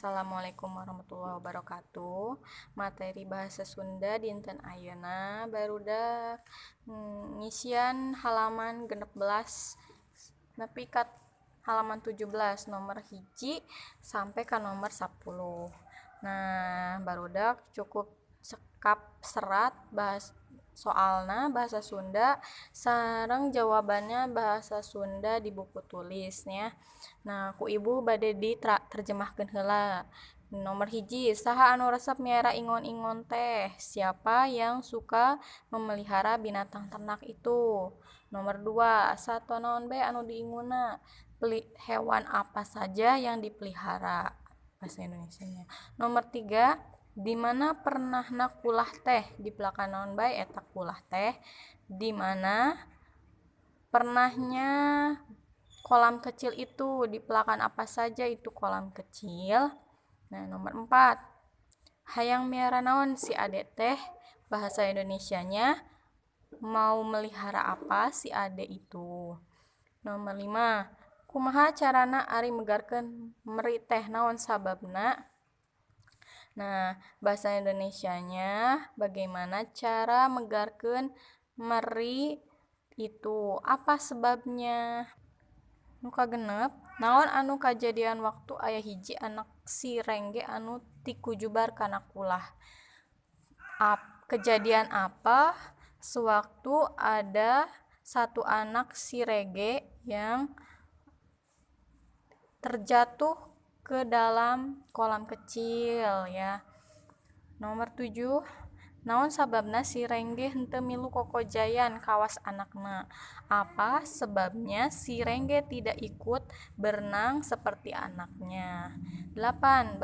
Assalamualaikum warahmatullahi wabarakatuh. Materi bahasa Sunda dinten ayeuna barudak ngisian halaman 16 nepi ka halaman 17 nomor hiji sampai ke nomor 10. Nah, barudak cukup cekap serat soalna bahasa Sunda sareng jawabannya bahasa Sunda di buku tulisnya. Nah, ku ibu bade diterjemahkeun heula. Nomor hiji, saha anu resep miara ingon-ingon teh? Siapa yang suka memelihara binatang ternak itu? Nomor 2, satwa naon bae anu diinguna? Hewan apa saja yang dipelihara? Bahasa Indonesianya. Nomor 3, di mana pernahna kulah teh? Di pelaka naon bae eta kulah teh? Di mana pernahnya kolam kecil itu? Di pelakan apa saja itu kolam kecil? Nah, nomor 4, hayang miara naon si ade teh? Bahasa Indonesianya, mau melihara apa si ade itu? Nomor 5, kumaha carana ari megarkeun meri teh naon sababna? Nah, bahasa Indonesianya, bagaimana cara megarkeun meri itu? Apa sebabnya? Nu kagenep, naon anu kajadian waktu aya hiji anak sirengge anu tikujubar kana kulah? Kejadian apa sewaktu ada satu anak sirenge yang terjatuh ke dalam kolam kecil ya. Nomor 7, naon sababna sirenge henteu milu kokojayan kawas anakna? Apa sebabnya sirenge tidak ikut berenang seperti anaknya? 8,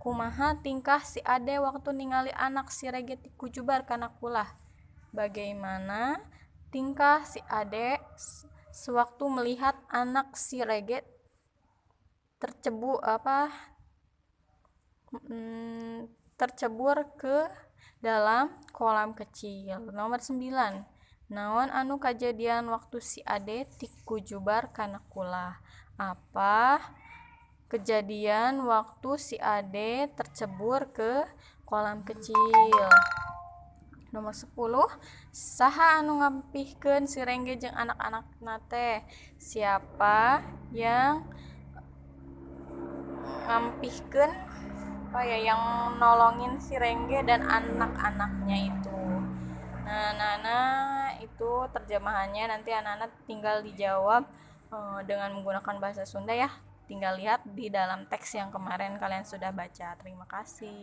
kumaha tingkah si ade waktu ningali anak sirenge tikujubar kana kulah? Bagaimana tingkah si ade sewaktu melihat anak sirenge tercebur ke dalam kolam kecil. Nomor 9, naon anu kajadian waktu si ade tikujubar kana kulah? Apa kejadian waktu si ade tercebur ke kolam kecil? Nomor 10, saha anu ngampihkeun sirengge jeung anak-anakna teh? Siapa yang ngampihkeun yang nolongin sirengge dan anak-anaknya itu? Nah, itu terjemahannya. Nanti anak-anak tinggal dijawab dengan menggunakan bahasa Sunda ya. Tinggal lihat di dalam teks yang kemarin kalian sudah baca. Terima kasih.